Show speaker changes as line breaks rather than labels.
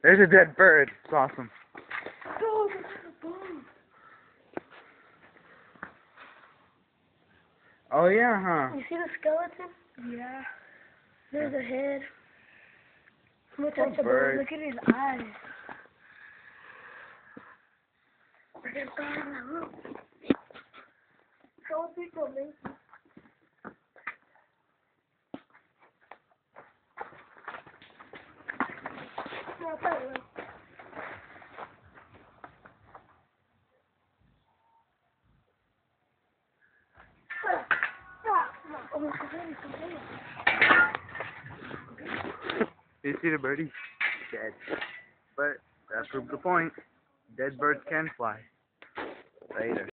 There's a dead bird. It's awesome.
Oh, there's a bone.
Oh yeah, huh?
You see the skeleton? Yeah. There's a head. Look at the bird. Look at his eyes. There's a bird on the roof. Show people, man.
You see the birdie? Dead. But that proves the point. Dead birds can fly. Later.